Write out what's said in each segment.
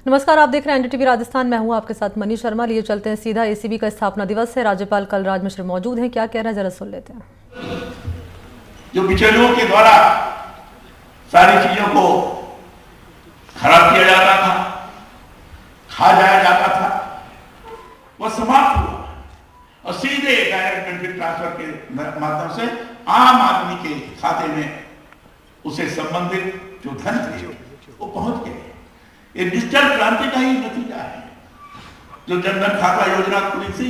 नमस्कार, आप देख रहे हैं एनडीटीवी राजस्थान। मैं हूं आपके साथ मनीष शर्मा। लिए चलते हैं सीधा। एसीबी का स्थापना दिवस है, राज्यपाल कलराज मिश्र मौजूद हैं। क्या कह रहे हैं जरा सुन लेते हैं। जो बिचौलियों के द्वारा सारी चीजों को खराब किया जाता था, खा जाया जाता था, वह समाप्त हुआ और सीधे डायरेक्ट बेनिफिट ट्रांसफर के माध्यम से आम आदमी के खाते में उसे संबंधित जो धन थे वो पहुंच गए। ये डिजिटल क्रांति का ही नतीजा है। जो जनधन खाता योजना खुली थी,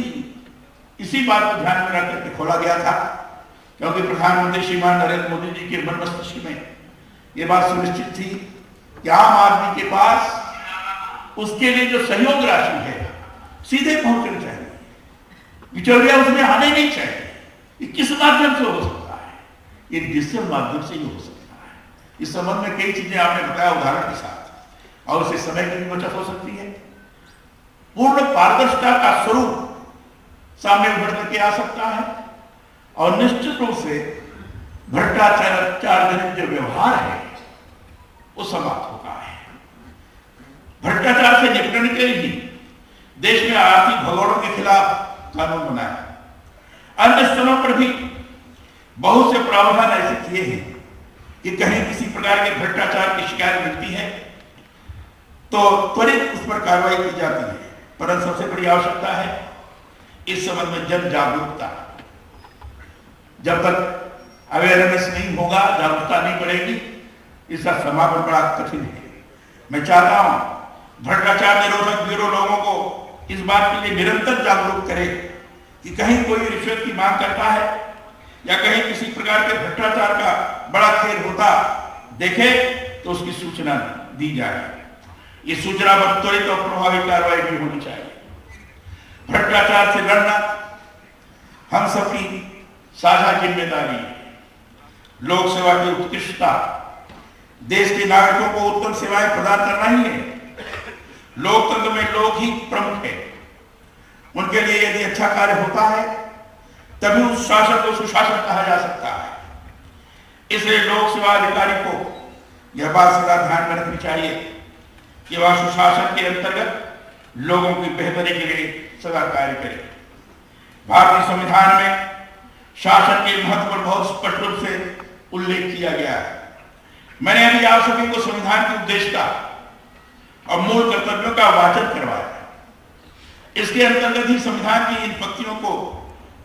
इसी बात को ध्यान में रख करके खोला गया था, क्योंकि प्रधानमंत्री श्रीमान नरेंद्र मोदी जी के मन मस्तिष्क में ये बात सुनिश्चित थी कि आम आदमी के पास उसके लिए जो सहयोग राशि है सीधे पहुंचनी चाहिए, बिचौलिया उसमें आने नहीं चाहिए। ये किस माध्यम से हो सकता है? ये डिजिटल माध्यम से ही हो सकता है। इस संबंध में कई चीजें आपने बताया उदाहरण के साथ, और उससे समय की भी बचत हो सकती है। पूर्ण पारदर्शिता का स्वरूप सामने उभर करके आ सकता है और निश्चित रूप से भ्रष्टाचार जनित जो व्यवहार है वो समाप्त होता है। भ्रष्टाचार से निपटने के लिए देश में आर्थिक भगोड़ों के खिलाफ कानून बनाया। अन्य स्तरों पर भी बहुत से प्रावधान ऐसे किए हैं कि कहीं किसी प्रकार के भ्रष्टाचार की शिकायत मिलती है तो त्वरित उस पर कार्रवाई की जाती है। परंतु सबसे बड़ी आवश्यकता है इस संबंध में जन जागरूकता। जब तक अवेयरनेस नहीं होगा, जागरूकता नहीं बढ़ेगी, इसका समापन बड़ा कठिन है। मैं चाहता हूं भ्रष्टाचार निरोधक ब्यूरो लोगों को इस बात के लिए निरंतर जागरूक करे कि कहीं कोई रिश्वत की मांग करता है या कहीं किसी प्रकार के भ्रष्टाचार का बड़ा खेल होता देखे तो उसकी सूचना दी जाए। ये सूचना पर त्वरित और प्रभावी कार्रवाई भी होनी चाहिए। भ्रष्टाचार से लड़ना हम सबकी साझा जिम्मेदारी है। लोक सेवा की उत्कृष्टता देश के नागरिकों को उत्तम सेवाएं प्रदान करना ही है। लोकतंत्र में लोग ही प्रमुख है। उनके लिए यदि अच्छा कार्य होता है तभी उस शासन को सुशासन कहा जा सकता है। इसलिए लोक सेवा अधिकारी को यह बात सदा ध्यान में रखनी चाहिए कि वह सुशासन के अंतर्गत लोगों की बेहतरी के लिए सदा कार्य करे। भारतीय संविधान में शासन के महत्व पर बहुत स्पष्ट रूप से उल्लेख किया गया है। मैंने अभी आप सभी को संविधान की उद्देश्यता और मूल कर्तव्यों का वाचन करवाया। इसके अंतर्गत ही संविधान की इन पंक्तियों को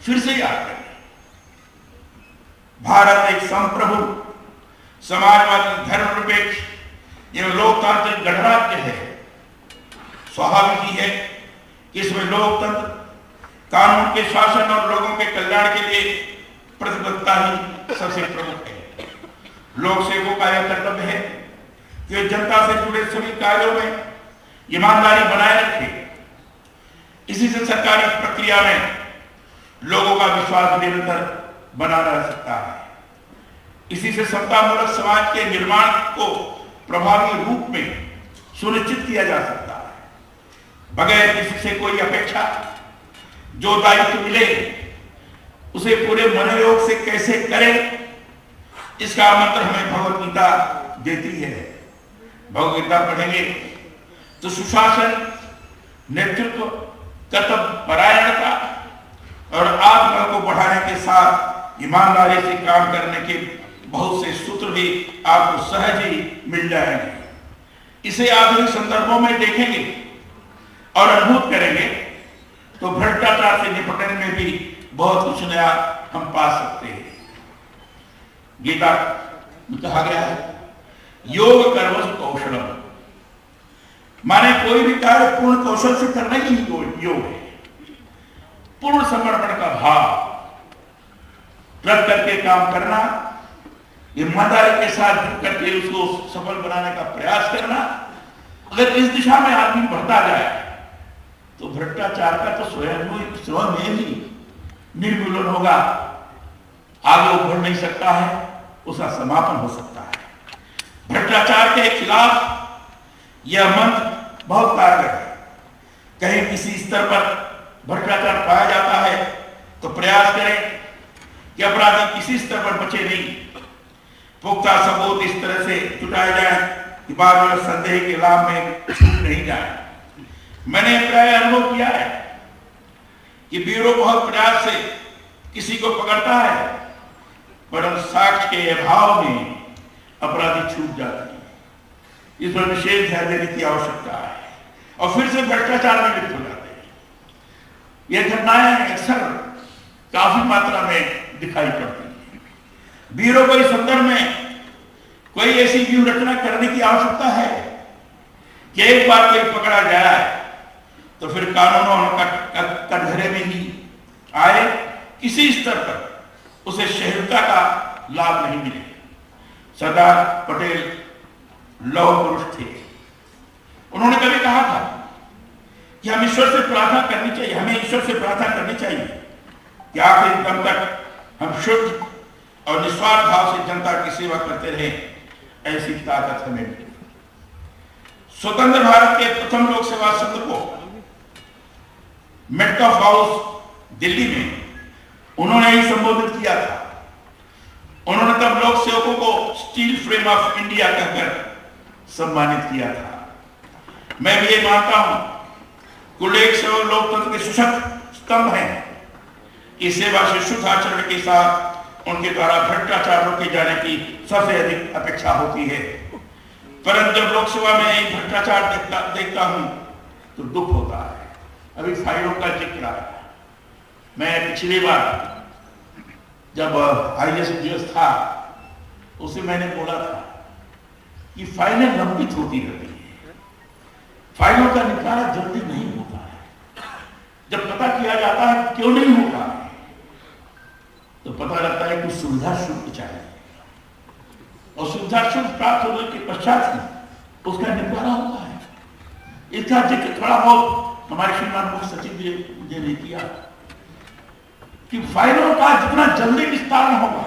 फिर से याद करें। भारत एक संप्रभु, समाजवादी, धर्मनिरपेक्ष एवं लोकतांत्रिक गणराज्य है। स्वाभाविक ही है कि इसमें लोकतंत्र, कानून के शासन और लोगों के कल्याण के लिए प्रतिबद्धता ही सबसे प्रमुख है। लोक सेवकों का यह कर्तव्य है कि जनता से जुड़े सभी कार्यों में ईमानदारी बनाए रखे। इसी से सरकारी प्रक्रिया में लोगों का विश्वास निरंतर बना रह सकता है। इसी से समतामूलक समाज के निर्माण को प्रभावी रूप में सुनिश्चित किया जा सकता है। बगैर किसी से कोई अपेक्षा जो दायित्व मिले उसे पूरे मनोयोग से कैसे करें, इसका मंत्र हमें भगवत गीता देती है। भगवत गीता पढ़ेंगे तो सुशासन, नेतृत्व, कर्तव्य परायणता और आत्मबल को बढ़ाने के साथ ईमानदारी से काम करने के बहुत से सूत्र भी आपको सहज ही मिल जाएंगे। इसे आधुनिक संदर्भों में देखेंगे और अनुभूत करेंगे तो भ्रष्टाचार से निपटने में भी बहुत कुछ नया हम पा सकते हैं। गीता में कहा गया है योग कर्मसु कौशलम, माने कोई भी कार्य पूर्ण कौशल से करना ही योग है। पूर्ण समर्पण का भाव रख करके काम करना, ईमानदारी के साथ जुट करके उसको सफल बनाने का प्रयास करना। अगर इस दिशा में आदमी बढ़ता जाए तो भ्रष्टाचार का तो स्वयं ही निर्मूलन होगा, आगे उभर नहीं सकता है, उसका समापन हो सकता है। भ्रष्टाचार के खिलाफ यह मंत्र बहुत कारगर है। कहीं किसी स्तर पर भ्रष्टाचार पाया जाता है तो प्रयास करें कि अपराधी किसी स्तर पर बचे नहीं। पुख्ता सबूत इस तरह से जुटाए जाए कि बाद में संदेह के लाभ में छूट नहीं जाए। मैंने प्राय अनुभव किया है कि ब्यूरो बहुत प्रयास से किसी को पकड़ता है, परंतु साक्ष्य के अभाव में अपराधी छूट जाते हैं। इस पर विशेष ध्यान देने की आवश्यकता है और फिर से भ्रष्टाचार में लिप्त हो जाते हैं। यह घटनाएं अक्सर काफी मात्रा में दिखाई पड़ती है। ब्यूरो को इस संदर्भ में कोई ऐसी व्यूह रचना करने की आवश्यकता है कि एक बार कोई पकड़ा जाए तो फिर कानूनों कटघरे में ही आए, किसी स्तर पर उसे शहीदता का लाभ नहीं मिले। सरदार पटेल लौह पुरुष थे। उन्होंने कभी कहा था कि हम ईश्वर से प्रार्थना करनी चाहिए, हमें ईश्वर से प्रार्थना करनी चाहिए कि आखिरी दम तक हम शुद्ध और निस्वार्थ भाव से जनता की सेवा करते रहे, ऐसी ताकत हमें मिले। स्वतंत्र भारत के प्रथम लोक सेवा सत्र को मेटकाफ हाउस दिल्ली में उन्होंने ही संबोधित किया था। उन्होंने तब लोक सेवकों को स्टील फ्रेम ऑफ इंडिया कहकर सम्मानित किया था। मैं भी ये मानता हूं कुल एक सेवा लोकतंत्र के सशक्त स्तंभ हैं। इस सेवा से शुद्ध आचरण के साथ उनके द्वारा भ्रष्टाचार रोके जाने की सबसे अधिक अपेक्षा होती है। परंतु जब लोक सेवा में एक भ्रष्टाचार देखता हूं तो दुख होता है। अभी फाइलों का जिक्र आया। मैं पिछली बार जब ISGS था उसे मैंने बोला था कि फाइलें लंबित होती रहती है, फाइलों का निपटारा जल्दी नहीं होता है। जब पता किया जाता है क्यों नहीं होता है तो पता लगता है कि सुविधा शुल्क चाहिए और सुविधा शुल्क प्राप्त होने के पश्चात ही उसका निपटारा होता है। इसका जिक्र थोड़ा बहुत हमारे श्रीमान मुख्य सचिव जी ने किया कि फाइलों का जितना जल्दी विस्तार होगा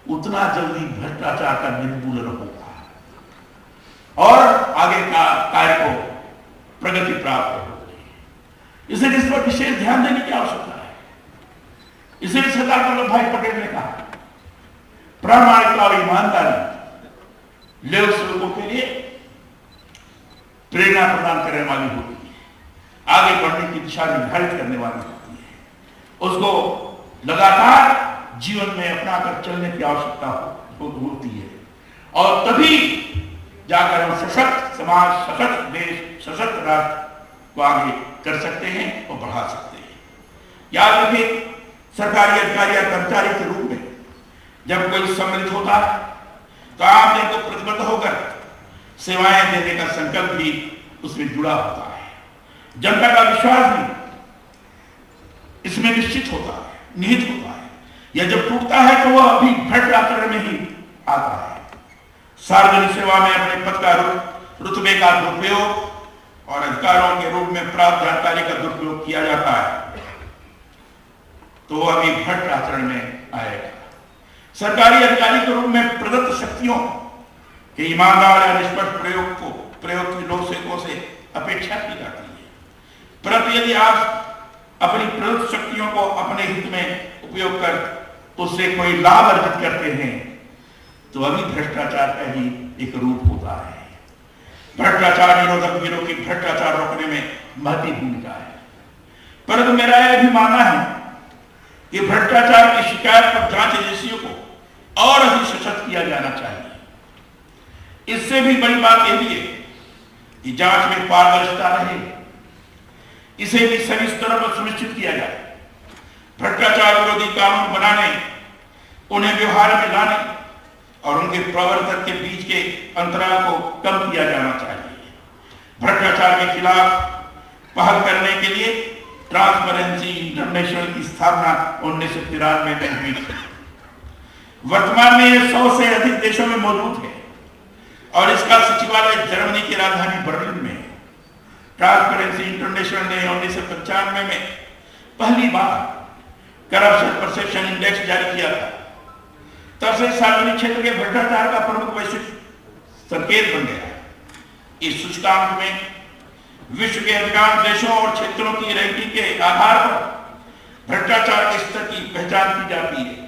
उतना जल्दी भ्रष्टाचार का निर्मूलन होगा और आगे का कार्य को प्रगति प्राप्त होगी। इसलिए इस पर विशेष ध्यान देने की आवश्यकता है। इसलिए सरदार वल्लभ भाई पटेल ने कहा प्रामाणिकता और ईमानदारी लोक सेवकों के लिए प्रेरणा प्रदान करने वाली होती है, आगे बढ़ने की दिशा निर्धारित करने वाली होती है। उसको लगातार जीवन में अपनाकर चलने की आवश्यकता होती है और तभी जाकर हम सशक्त समाज, सशक्त देश, सशक्त राष्ट्र को आगे कर सकते हैं और बढ़ा सकते हैं। याद रखिए, सरकारी अधिकारी या कर्मचारी के रूप में जब कोई सम्मिलित होता है तो आम जन को प्रतिबद्ध होकर सेवाएं देने का संकल्प भी उसमें जुड़ा होता है। जनता का विश्वास भी इसमें निश्चित होता है, निहित होता है। यह जब टूटता है तो वह अभी भ्रष्टाचार में ही आता है। सार्वजनिक सेवा में अपने पद का रुतबे का दुरुपयोग और अधिकारों के रूप में प्राप्त जानकारी का दुरुपयोग किया जाता है तो वह अभी भ्रष्ट आचरण में आएगा। सरकारी अधिकारी के रूप में प्रदत्त शक्तियों के ईमानदार या निष्पक्ष प्रयोग की लोक सेवकों से अपेक्षा की जाती है। परंतु यदि आप अपनी प्रदत्त शक्तियों को अपने हित में उपयोग कर उससे कोई लाभ अर्जित करते हैं तो अभी भ्रष्टाचार का ही एक रूप होता है। भ्रष्टाचार निरोधक ब्यूरो की भ्रष्टाचार रोकने में महती भूमिका है। परंतु मेरा यह भी मानना है कि भ्रष्टाचार की शिकायत पर जांच एजेंसियों को और अधिक सशक्त किया जाना चाहिए। इससे भी बड़ी बात यह भी है कि जांच में पारदर्शिता रहे, इसे भी सभी स्तरों पर सुनिश्चित किया जाए। भ्रष्टाचार विरोधी कानून बनाने, उन्हें व्यवहार में लाने और उनके प्रवर्तक के बीच के अंतराल को कम किया जाना चाहिए। भ्रष्टाचार के खिलाफ पहल करने के लिए ट्रांसपेरेंसी इंटरनेशनल की स्थापना 1993 में हुई थी। वर्तमान में यह 100 से अधिक देशों में मौजूद है और इसका सचिवालय जर्मनी की राजधानी बर्लिन में है। ट्रांसपेरेंसी इंटरनेशनल ने 1995 में पहली बार करप्शन परसेप्शन इंडेक्स जारी किया था। तब से सार्वजनिक क्षेत्र के भ्रष्टाचार का प्रमुख वैश्विक संकेत बन गया है। इस सूचकांक में विश्व के अधिकांश देशों और क्षेत्रों की रैंकिंग के आधार पर भ्रष्टाचार के स्तर की पहचान की जाती है।